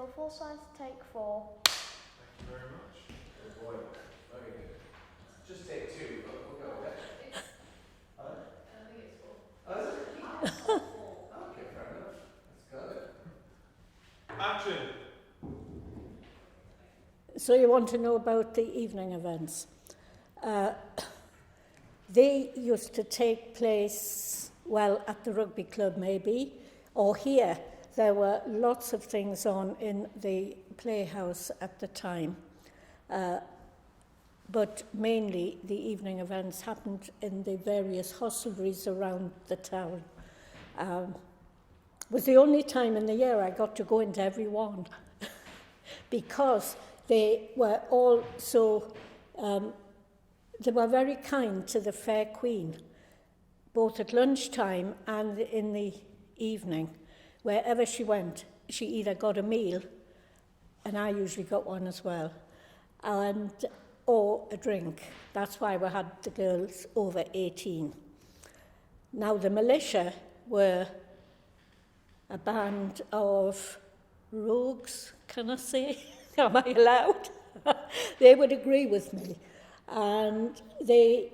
Mabel Forsyth, take 4. Thank you very much. Good boy. Very good. Just take 2, but we'll go with it. I think it's 4. Oh, is it? Okay, fair enough. Let's go. Action. So you want to know about the evening events. They used to take place, well, at the rugby club maybe, or here. There were lots of things on in the playhouse at the time. But mainly the evening events happened in the various hostelries around the town. It was the only time in the year I got to go into every one because they were all so, they were very kind to the Fair Queen, both at lunchtime and in the evening. Wherever she went, she either got a meal, and I usually got one as well, or a drink. That's why we had the girls over 18. Now, the militia were a band of rogues, can I say? Am I allowed? They would agree with me. And they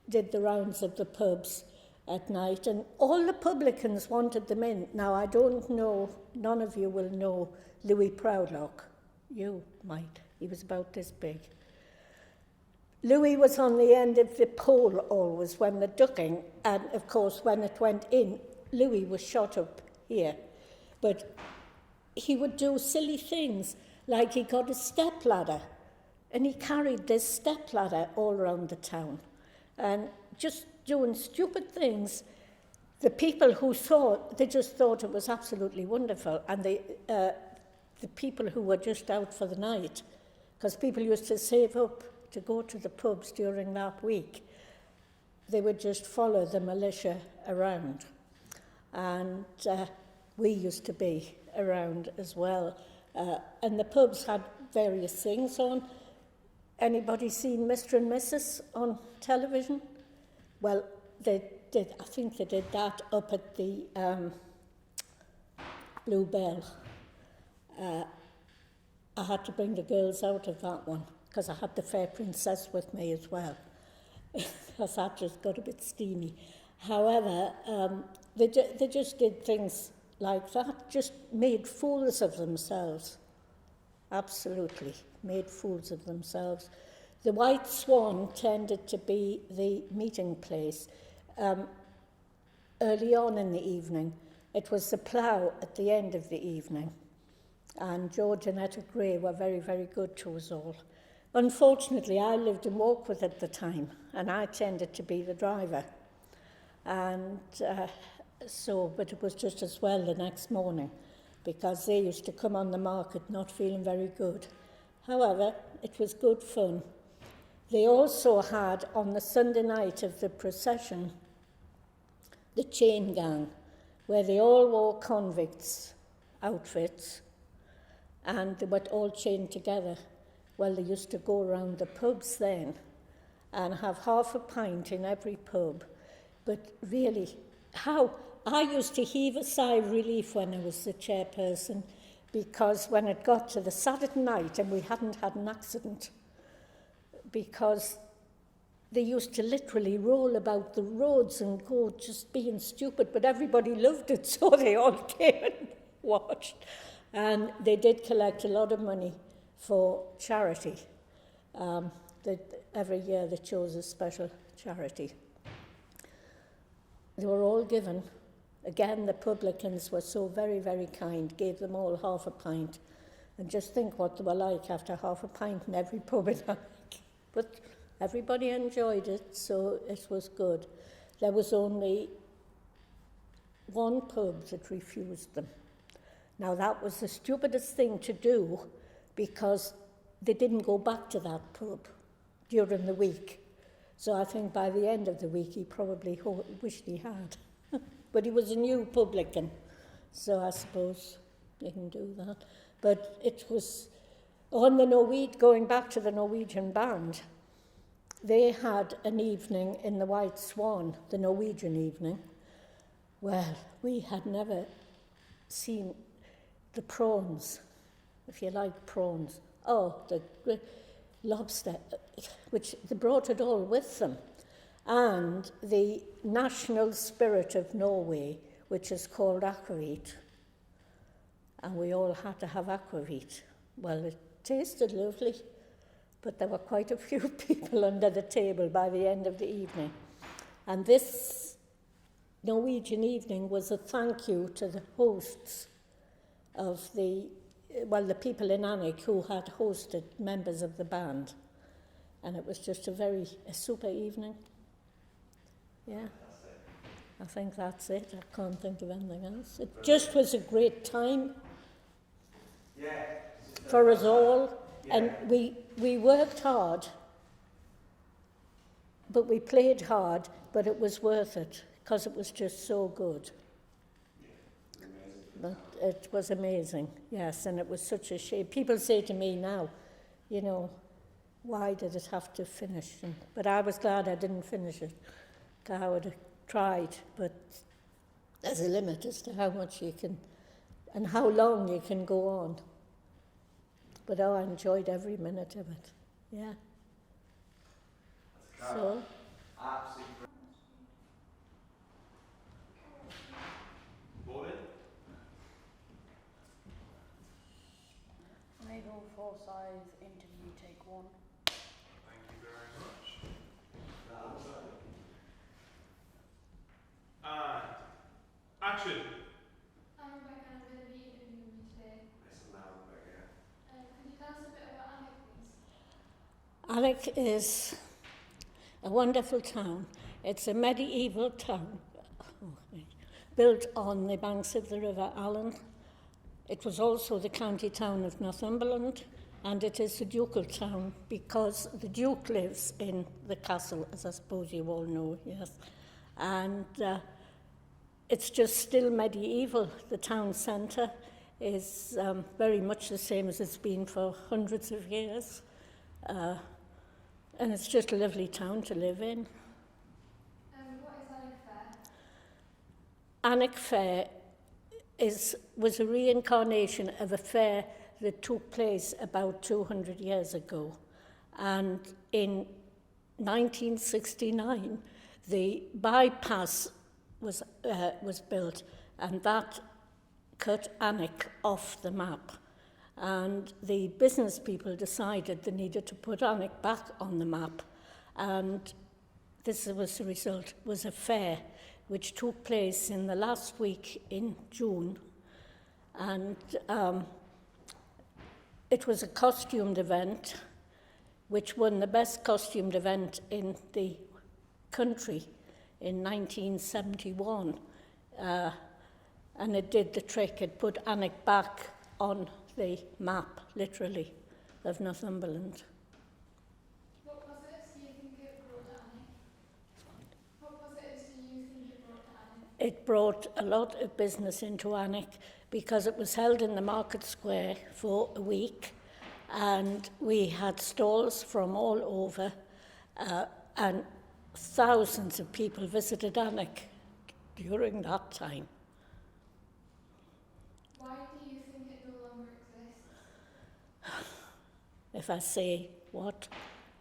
did the rounds of the pubs at night, and all the publicans wanted them in. Now, I don't know, none of you will know Louis Proudlock. You might. He was about this big. Louis was on the end of the pole always when the ducking, and of course when it went in, Louis was shot up here. But he would do silly things, like he got a stepladder, and he carried this stepladder all around the town, and just doing stupid things. The people who saw it, they just thought it was absolutely wonderful, and the people who were just out for the night, because people used to save up to go to the pubs during that week, they would just follow the militia around. And we used to be around as well. And the pubs had various things on. Anybody seen Mr. and Mrs. on television? Well, they did. I think they did that up at the Blue Bell. I had to bring the girls out of that one because I had the Fair Princess with me as well, because that just got a bit steamy. However, they just did things like that, just made fools of themselves. Absolutely, made fools of themselves. The White Swan tended to be the meeting place. Early on in the evening, it was the plough at the end of the evening. And George and Etta Gray were very, very good to us all. Unfortunately, I lived in Warkworth at the time, and I tended to be the driver. And but it was just as well the next morning, because they used to come on the market not feeling very good. However, it was good fun. They also had, on the Sunday night of the procession, the chain gang, where they all wore convicts' outfits, and they were all chained together. Well, they used to go around the pubs then and have half a pint in every pub. But really, how? I used to heave a sigh of relief when I was the chairperson, because when it got to the Saturday night and we hadn't had an accident, because they used to literally roll about the roads and go just being stupid, but everybody loved it, so they all came and watched. And they did collect a lot of money for charity. Every year they chose a special charity. They were all given. Again, the publicans were so very, very kind, gave them all half a pint. And just think what they were like after half a pint in every pub in Alnwick. But everybody enjoyed it, so it was good. There was only one pub that refused them. Now, that was the stupidest thing to do, because they didn't go back to that pub during the week. So I think by the end of the week, he probably wished he had. But he was a new publican, so I suppose you can do that. But it was on the going back to the Norwegian band, they had an evening in the White Swan, the Norwegian evening. Well, we had never seen the prawns if you like prawns. Oh, the lobster, which they brought it all with them. And the national spirit of Norway, which is called aquavit. And we all had to have aquavit. Well, it tasted lovely, but there were quite a few people under the table by the end of the evening. And this Norwegian evening was a thank you to the hosts of the people in Alnwick who had hosted members of the band. And it was just a super evening. Yeah, I think that's it. I can't think of anything else. It just was a great time for us all. And we worked hard, but we played hard, but it was worth it because it was just so good. But it was amazing, yes, and it was such a shame. People say to me now, you know, why did it have to finish? But I was glad I didn't finish it. I would have tried, but there's a limit as to how much you can and how long you can go on. But I enjoyed every minute of it. Yeah. So. Mabel Forsyth, interview take 1. Thank you very much. And action. I'm Rebecca and I'm going to be interviewing you today. Listen now, Rebecca. Could you tell us a bit about Alnwick, please? Alnwick is a wonderful town. It's a medieval town built on the banks of the River Allen. It was also the county town of Northumberland, and it is a ducal town because the Duke lives in the castle, as I suppose you all know, yes. And it's just still medieval. The town centre is very much the same as it's been for hundreds of years. And it's just a lovely town to live in. What is Alnwick Fair? Alnwick Fair was a reincarnation of a fair that took place about 200 years ago. And in 1969, the bypass was built, and that cut Alnwick off the map. And the business people decided they needed to put Alnwick back on the map. And this was the result, was a fair which took place in the last week in June. And it was a costumed event which won the best costumed event in the country in 1971. And it did the trick. It put Alnwick back on the map, literally, of Northumberland. What positives do you think it brought to Alnwick? What positives do you think it brought to Alnwick? It brought a lot of business into Alnwick because it was held in the market square for a week, and we had stalls from all over, and thousands of people visited Alnwick during that time. Why do you think it no longer exists? If I say what?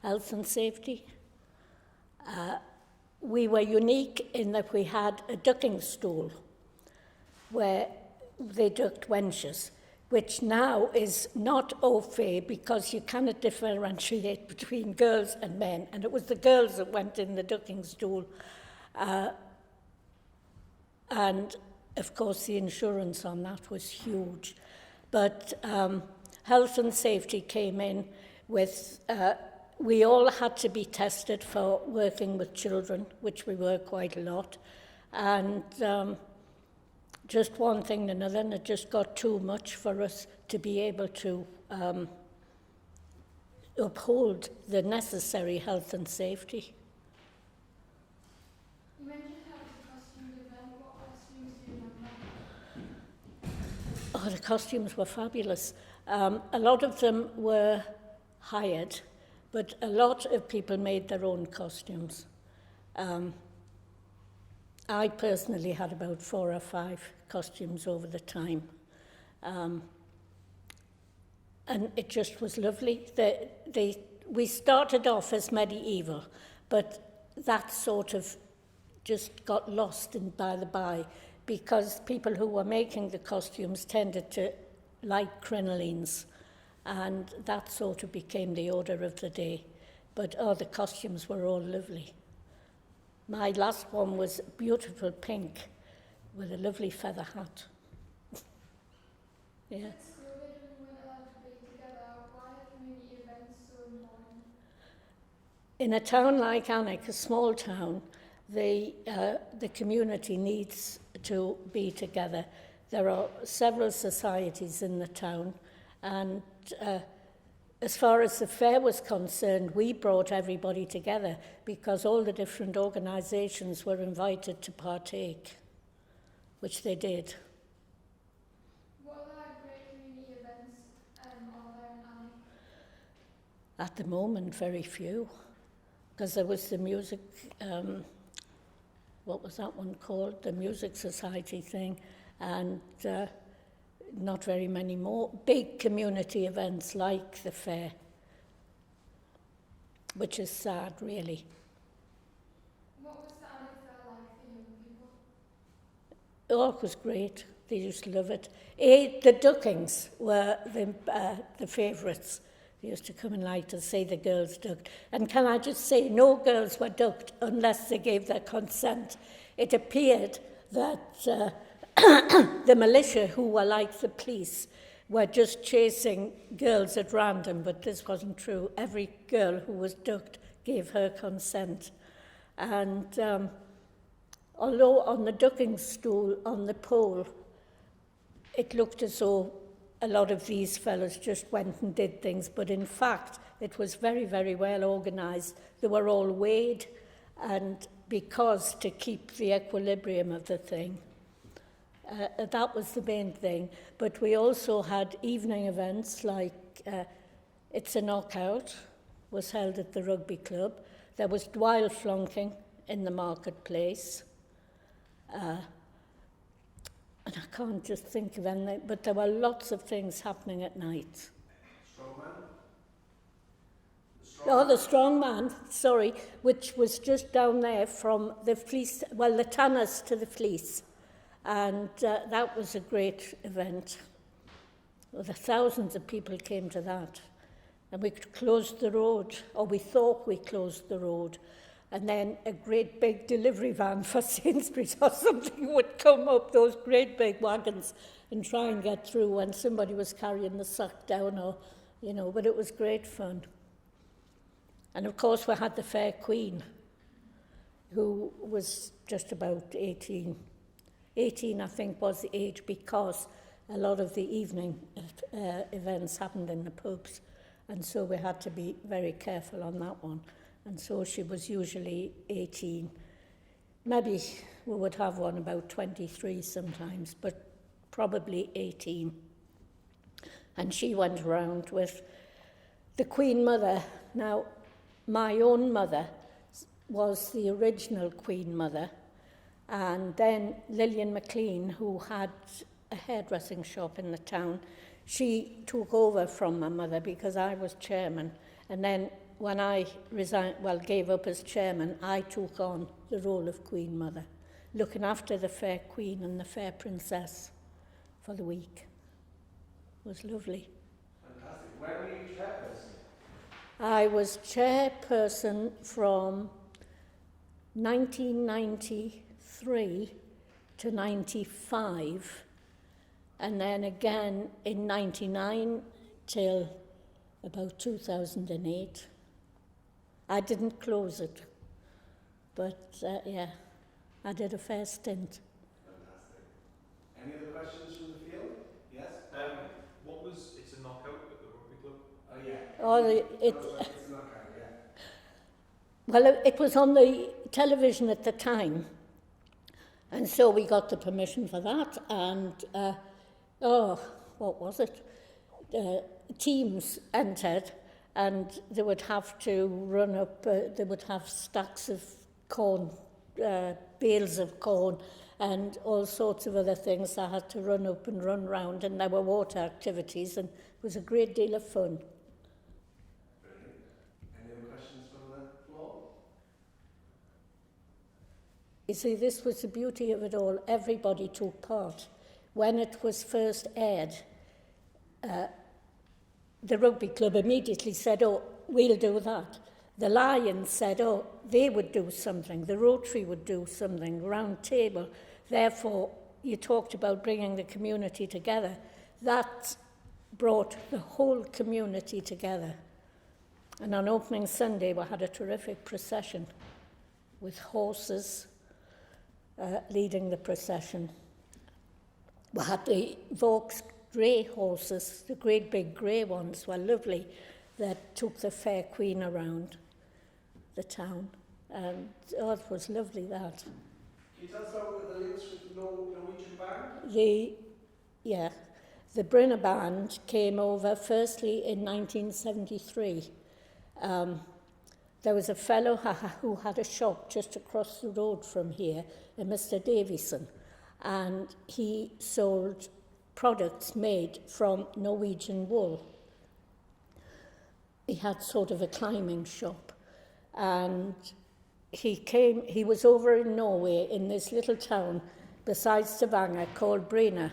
Health and safety. We were unique in that we had a ducking stool where they ducked wenches, which now is not au fait because you cannot differentiate between girls and men, and it was the girls that went in the ducking stool. And of course the insurance on that was huge. But health and safety came in with, we all had to be tested for working with children, which we were quite a lot. And just one thing and another, and it just got too much for us to be able to uphold the necessary health and safety. You mentioned how it was a costumed event. What costumes do you remember? Oh, the costumes were fabulous. A lot of them were hired, but a lot of people made their own costumes. I personally had about 4 or 5 costumes over the time. and it just was lovely. We started off as medieval, but that sort of just got lost in by the by, because people who were making the costumes tended to like crinolines, and that sort of became the order of the day. But the costumes were all lovely. My last one was beautiful pink with a lovely feather hat. Yeah. At school, they weren't allowed to be together. Why are community events so important? In a town like Alnwick, a small town, the community needs to be together. There are several societies in the town, and as far as the fair was concerned, we brought everybody together because all the different organisations were invited to partake, which they did. What are great community events are there in Alnwick? At the moment, very few, because there was the music, what was that one called? The Music Society thing, and not very many more big community events like the fair, which is sad, really. What was the Alnwick Fair like for young people? Oh, it was great. They used to love it. The duckings were the favourites. They used to come and like to say the girls ducked. And can I just say, no girls were ducked unless they gave their consent. It appeared that the militia, who were like the police, were just chasing girls at random, but this wasn't true. Every girl who was ducked gave her consent. And although on the ducking stool, on the pole, it looked as though a lot of these fellows just went and did things, but in fact, it was very, very well organised. They were all weighed, and because to keep the equilibrium of the thing, that was the main thing. But we also had evening events like It's a Knockout was held at the rugby club. There was wild flunking in the marketplace. And I can't just think of anything, but there were lots of things happening at night. The strong man, sorry, which was just down there from the fleece, well, the tanners to the fleece. And that was a great event. Well, the thousands of people came to that. And we closed the road, or we thought we closed the road. And then a great big delivery van for Sainsbury's or something would come up, those great big wagons, and try and get through when somebody was carrying the sack down, or, you know, but it was great fun. And of course we had the Fair Queen, who was just about 18. 18, I think, was the age, because a lot of the evening events happened in the pubs, and so we had to be very careful on that one. And so she was usually 18. Maybe we would have one about 23 sometimes, but probably 18. And she went around with the Queen Mother. Now, my own mother was the original Queen Mother, and then Lillian McLean, who had a hairdressing shop in the town, she took over from my mother because I was chairman, and then when I gave up as chairman, I took on the role of Queen Mother, looking after the Fair Queen and the Fair Princess for the week. It was lovely. Fantastic. When were you chairperson? I was chairperson from 1993 to 95, and then again in 99 till about 2008. I didn't close it, but yeah, I did a fair stint. Fantastic. Any other questions from the field? Yes? What was It's a Knockout at the rugby club? Oh, yeah. It's a knockout, yeah. Well, it was on the television at the time, and so we got the permission for that, and, what was it? Teams entered, and they would have to run up, they would have stacks of corn, bales of corn, and all sorts of other things. I had to run up and run round, and there were water activities, and it was a great deal of fun. Brilliant. Any other questions from the floor? You see, this was the beauty of it all. Everybody took part. When it was first aired, the rugby club immediately said, oh, we'll do that. The Lions said, oh, they would do something. The Rotary would do something, round table. Therefore, you talked about bringing the community together. That brought the whole community together. And on opening Sunday, we had a terrific procession with horses leading the procession. We had the Vaux grey horses, the great big grey ones were lovely, that took the Fair Queen around the town. And oh, it was lovely, that. Can you tell us about the links with the Norwegian band? The Brynner Band came over firstly in 1973. There was a fellow who had a shop just across the road from here, a Mr. Davison, and he sold products made from Norwegian wool. He had sort of a climbing shop, and he was over in Norway in this little town beside Stavanger called Bryne,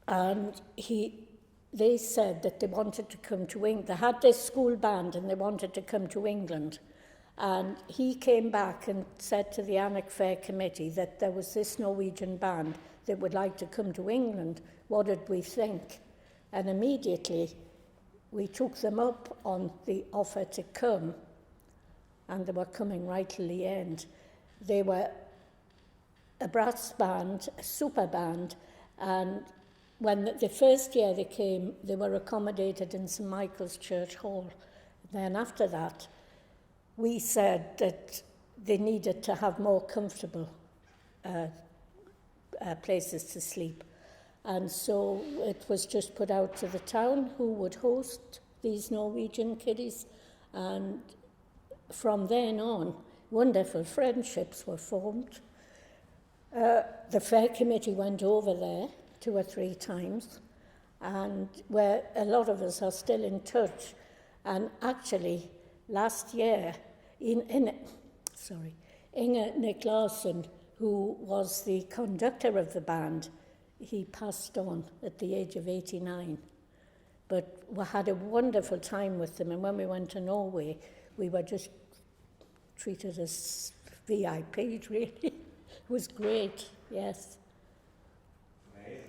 and they said that they wanted to come to England. They had this school band and they wanted to come to England. And he came back and said to the Alnwick Fair committee that there was this Norwegian band that would like to come to England. What did we think? And immediately we took them up on the offer to come, and they were coming right to the end. They were a brass band, a super band, and when the first year they came, they were accommodated in St. Michael's Church Hall. Then after that, we said that they needed to have more comfortable places to sleep. And so it was just put out to the town who would host these Norwegian kiddies. And from then on, wonderful friendships were formed. The fair committee went over there 2 or 3 times, and where a lot of us are still in touch. And actually, last year, Inge Niklasen, who was the conductor of the band, he passed on at the age of 89. But we had a wonderful time with them, and when we went to Norway, we were just treated as VIPs, really. It was great, yes. Amazing.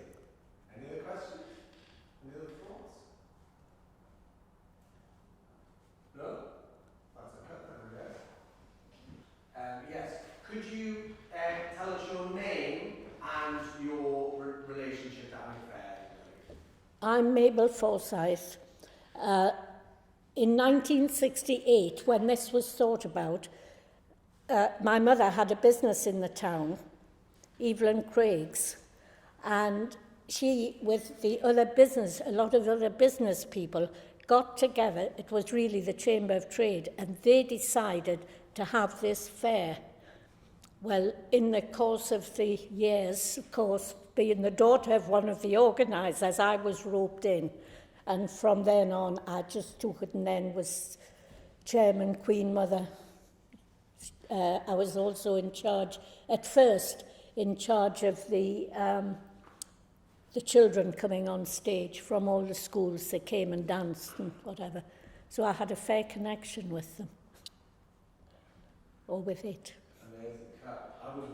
Any other questions? Any other thoughts? No? That's okay, then, yes. Could you tell us your name and your relationship to Alnwick Fair? I'm Mabel Forsyth. In 1968, when this was thought about, my mother had a business in the town, Evelyn Craig's, and she, with the other business, a lot of other business people, got together. It was really the Chamber of Trade, and they decided to have this fair. Well, in the course of the years, of course, being the daughter of one of the organisers, I was roped in. And from then on, I just took it and then was chairman, Queen Mother. I was also in charge, at first, in charge of the children coming on stage from all the schools. They came and danced and whatever. So I had a fair connection with them, or with it.